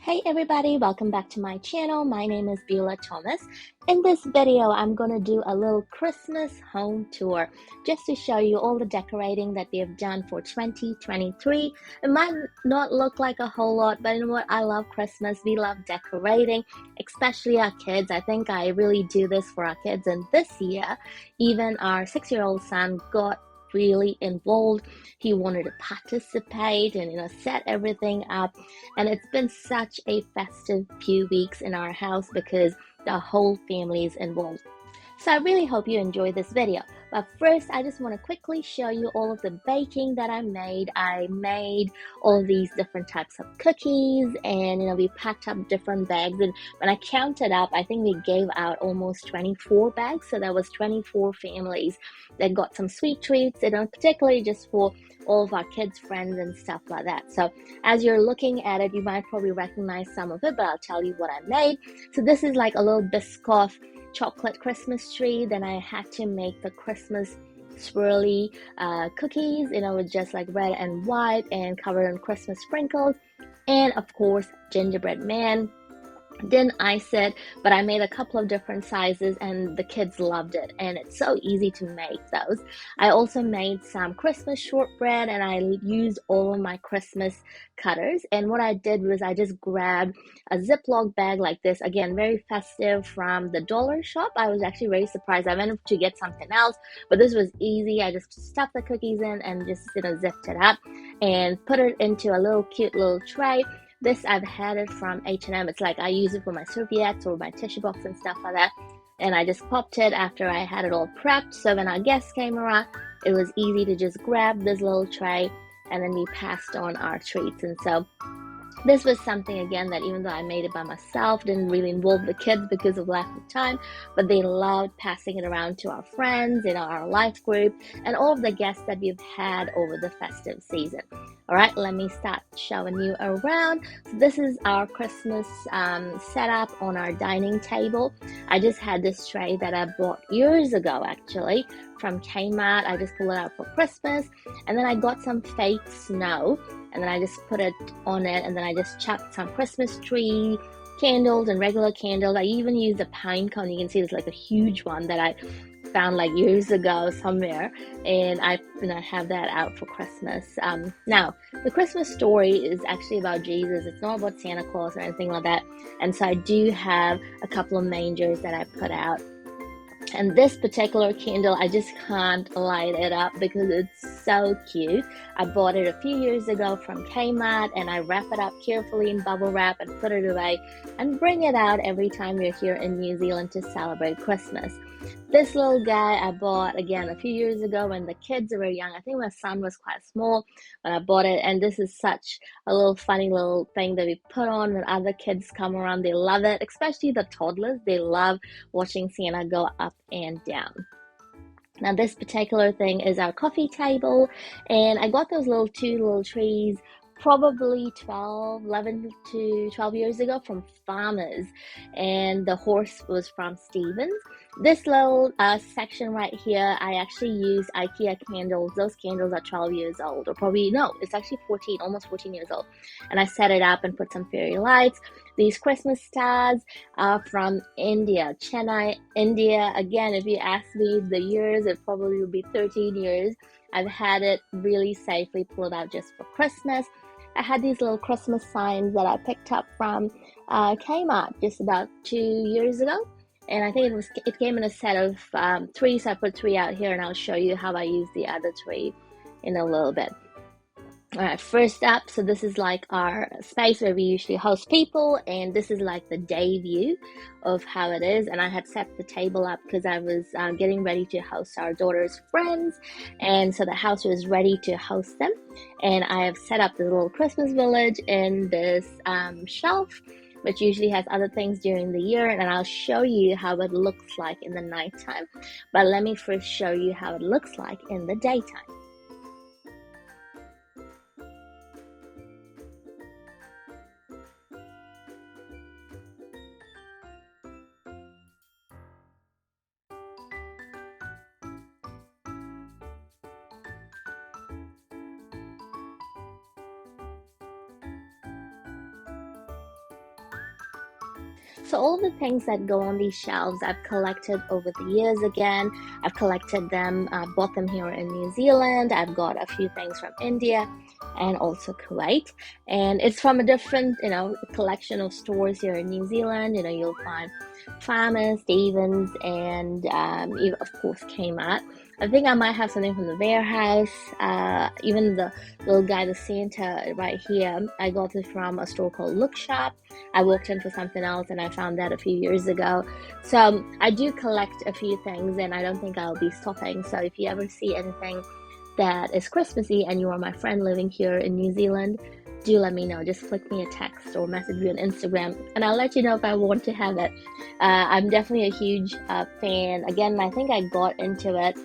Hey everybody, welcome back to my channel. My name is Beulah Thomas. In this video, I'm going to do a little Christmas home tour just to show you all the decorating that we have done for 2023. It might not look like a whole lot, but you know what? I love Christmas. We love decorating, especially our kids. I think I really do this for our kids. And this year, even our 6-year-old son got really involved. He wanted to participate and set everything up, and it's been such a festive few weeks in our house because the whole family is involved. So I really hope you enjoy this video. But first, I just want to quickly show you all of the baking that I made. I made all these different types of cookies, and we packed up different bags. And when I counted up, I think we gave out almost 24 bags. So that was 24 families that got some sweet treats, particularly just for all of our kids' friends and stuff like that. So as you're looking at it, you might probably recognize some of it, but I'll tell you what I made. So this is like a little Biscoff chocolate Christmas tree. Then I had to make the Christmas swirly cookies, with just like red and white and covered in Christmas sprinkles. And of course, gingerbread man. Didn't ice it, but I made a couple of different sizes and the kids loved it, and it's so easy to make those. I also made some Christmas shortbread, and I used all of my Christmas cutters. And what I did was I just grabbed a Ziploc bag like this, again very festive, from the dollar shop. I was actually very surprised. I went to get something else, but this was easy. I just stuffed the cookies in and just zipped it up and put it into a little cute little tray. This I've had it from H&M. It's like I use it for my serviettes or my tissue box and stuff like that. And I just popped it after I had it all prepped. So when our guests came around, it was easy to just grab this little tray, and then we passed on our treats. And so this was something, again, that even though I made it by myself, didn't really involve the kids because of lack of time, but they loved passing it around to our friends, our life group, and all of the guests that we've had over the festive season. All right, let me start showing you around. So this is our Christmas setup on our dining table. I just had this tray that I bought years ago, actually, from Kmart. I just pulled it out for Christmas, and then I got some fake snow, and then I just put it on it, and then I just chucked some Christmas tree candles and regular candles. I even used a pine cone. You can see it's like a huge one that I found like years ago somewhere, and I have that out for Christmas. Now the Christmas story is actually about Jesus. It's not about Santa Claus or anything like that. And so I do have a couple of mangers that I put out. And this particular candle, I just can't light it up because it's so cute. I bought it a few years ago from Kmart, and I wrap it up carefully in bubble wrap and put it away and bring it out every time we're here in New Zealand to celebrate Christmas. This little guy I bought, again, a few years ago when the kids were young. I think my son was quite small when I bought it, and this is such a little funny little thing that we put on when other kids come around. They love it, especially the toddlers. They love watching Santa go up and down. Now this particular thing is our coffee table, and I got those two little trees probably 11 to 12 years ago from Farmers, and the horse was from Stevens. This little section right here, I actually used IKEA candles. Those candles are 12 years old, or probably, no, it's actually 14, almost 14 years old. And I set it up and put some fairy lights. These Christmas stars are from India, Chennai, India. Again, if you ask me the years, it probably would be 13 years. I've had it really safely pulled out just for Christmas. I had these little Christmas signs that I picked up from Kmart just about 2 years ago. And I think it came in a set of 3, so I put 3 out here, and I'll show you how I use the other 3 in a little bit. All right, first up, so this is like our space where we usually host people, and this is like the day view of how it is. And I had set the table up because I was getting ready to host our daughter's friends, and so the house was ready to host them. And I have set up the little Christmas village in this shelf, which usually has other things during the year, and I'll show you how it looks like in the nighttime. But let me first show you how it looks like in the daytime. So all the things that go on these shelves, I've collected over the years again. I've collected them, bought them here in New Zealand. I've got a few things from India and also Kuwait. And it's from a different, collection of stores here in New Zealand. You'll find Farmers, Stevens, and of course Kmart. I think I might have something from the warehouse. Even the little guy, the Santa right here, I got it from a store called Look Shop. I walked in for something else and I found that a few years ago. So I do collect a few things and I don't think I'll be stopping. So if you ever see anything that is Christmassy and you are my friend living here in New Zealand, do let me know. Just flick me a text or message me on Instagram and I'll let you know if I want to have it. I'm definitely a huge fan. Again, I think I got into it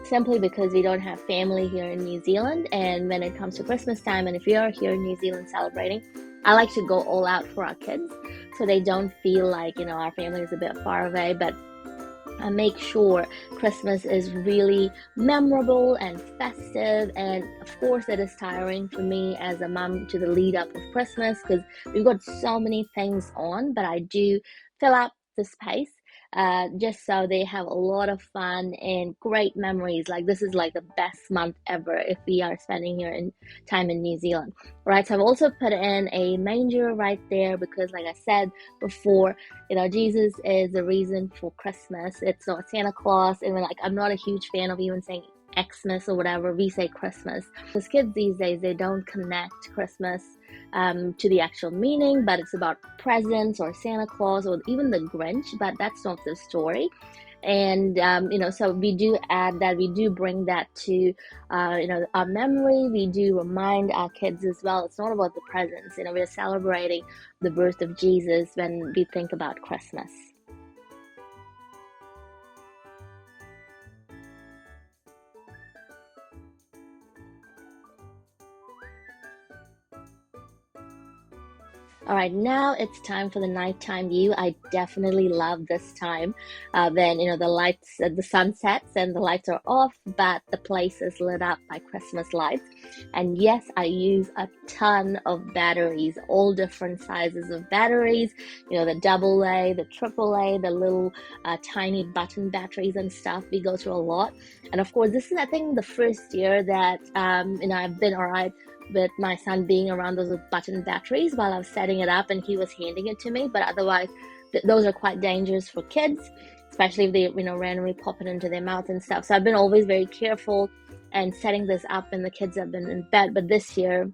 simply because we don't have family here in New Zealand, and when it comes to Christmas time, and if we are here in New Zealand celebrating, I like to go all out for our kids so they don't feel like our family is a bit far away, but I make sure Christmas is really memorable and festive. And of course it is tiring for me as a mom to the lead up of Christmas because we've got so many things on, but I do fill up the space just so they have a lot of fun and great memories. Like this is like the best month ever if we are spending here in time in New Zealand. Right, so I've also put in a manger right there because like I said before, Jesus is the reason for Christmas. It's not Santa Claus. And I'm not a huge fan of even saying Xmas or whatever. We say Christmas. Because kids these days, they don't connect Christmas to the actual meaning, but it's about presents or Santa Claus or even the Grinch, but that's not the story. And so we do add that, we do bring that to our memory. We do remind our kids as well, it's not about the presents. We're celebrating the birth of Jesus when we think about Christmas. All right, now it's time for the nighttime view. I definitely love this time when the lights, the sun sets and the lights are off, but the place is lit up by Christmas lights. And yes, I use a ton of batteries, all different sizes of batteries. The double A, the triple A, the little tiny button batteries and stuff. We go through a lot, and of course, this is I think the first year that I've been alright with my son being around those button batteries while I was setting it up and he was handing it to me. But otherwise, those are quite dangerous for kids, especially if they, randomly pop it into their mouth and stuff. So I've been always very careful and setting this up when the kids have been in bed. But this year,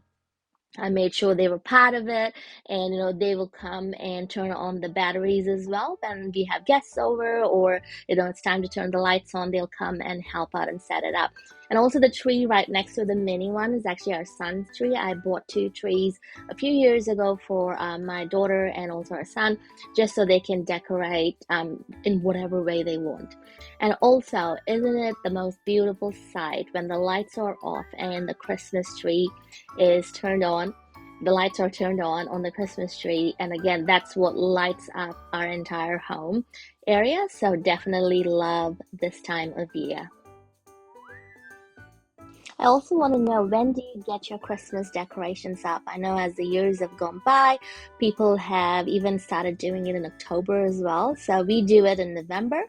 I made sure they were part of it, and they will come and turn on the batteries as well. And we have guests over, or it's time to turn the lights on, they'll come and help out and set it up. And also the tree right next to the mini one is actually our son's tree. I bought 2 trees a few years ago for my daughter and also our son, just so they can decorate in whatever way they want. And also, isn't it the most beautiful sight when the lights are off and the Christmas tree is turned on? The lights are turned on the Christmas tree, and again, that's what lights up our entire home area. So definitely love this time of year. I also want to know, when do you get your Christmas decorations up? I know as the years have gone by, people have even started doing it in October as well. So we do it in November.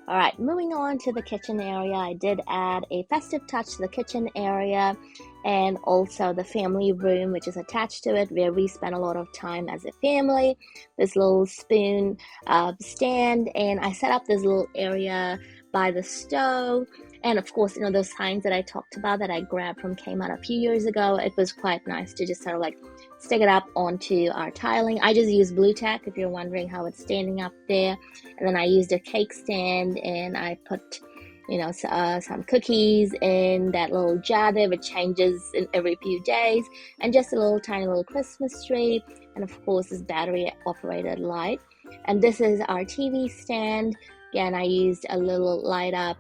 All right, moving on to the kitchen area. I did add a festive touch to the kitchen area and also the family room, which is attached to it, where we spend a lot of time as a family. This little spoon stand, and I set up this little area by the stove. And of course, those signs that I talked about that I grabbed from Kmart a few years ago, it was quite nice to just sort of stick it up onto our tiling. I just use blue tack if you're wondering how it's standing up there. And then I used a cake stand and I put, some cookies in that little jar there, which changes in every few days. And just a little tiny little Christmas tree. And of course, this battery operated light. And this is our TV stand. Again, I used a little light up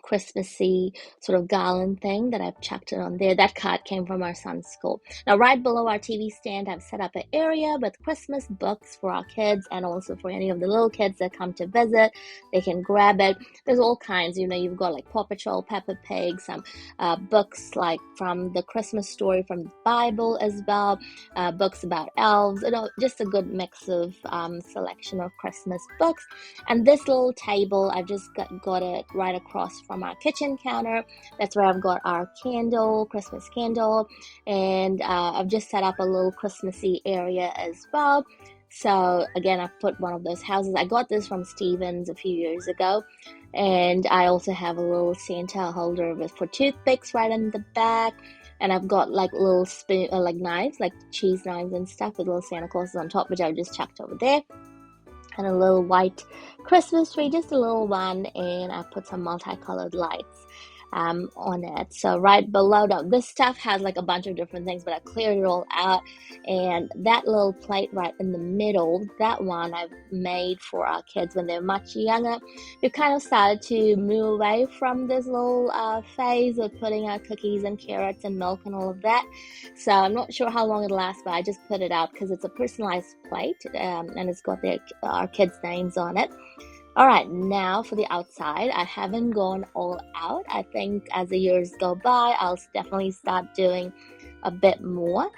Christmassy sort of garland thing that I've chucked it on there. That card came from our son's school. Now, right below our TV stand, I've set up an area with Christmas books for our kids, and also for any of the little kids that come to visit, they can grab it. There's all kinds, you've got like Paw Patrol, Peppa Pig, some books like from the Christmas story from the Bible as well, books about elves, just a good mix of selection of Christmas books. And this little table, I've just got it right across from our kitchen counter. That's where I've got our Christmas candle, and I've just set up a little Christmassy area as well. So again, I've put one of those houses. I got this from Stevens a few years ago. And I also have a little Santa holder for toothpicks right in the back. And I've got like little spoon, like knives, like cheese knives and stuff with little Santa Clauses on top, which I've just chucked over there. And a little white Christmas tree, just a little one. And I put some multicolored lights on it. So right below, now this stuff has like a bunch of different things, but I cleared it all out. And that little plate right in the middle, that one I've made for our kids when they're much younger. We've kind of started to move away from this little phase of putting out cookies and carrots and milk and all of that. So I'm not sure how long it'll last, but I just put it out because it's a personalized plate, and it's got our kids' names on it. All right, now for the outside, I haven't gone all out. I think as the years go by, I'll definitely start doing a bit more.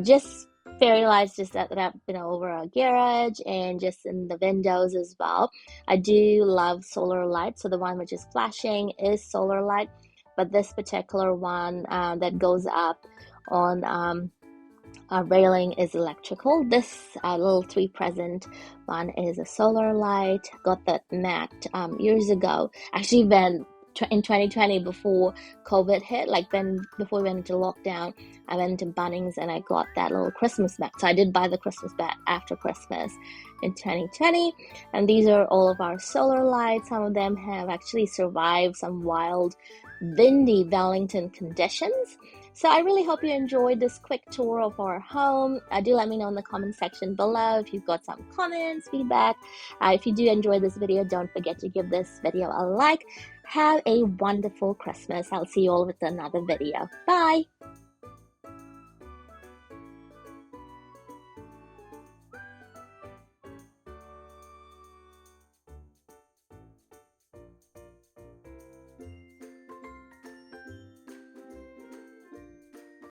Just fairy lights just set up, over our garage and just in the windows as well. I do love solar light, so the one which is flashing is solar light, but this particular one that goes up on our railing is electrical. This little 3-present one is a solar light. Got that mat years ago. Actually, in 2020, before COVID hit, before we went into lockdown, I went into Bunnings and I got that little Christmas mat. So I did buy the Christmas mat after Christmas in 2020. And these are all of our solar lights. Some of them have actually survived some wild, windy Wellington conditions. So I really hope you enjoyed this quick tour of our home. Do let me know in the comment section below if you've got some comments, feedback. If you do enjoy this video, don't forget to give this video a like. Have a wonderful Christmas. I'll see you all with another video. Bye!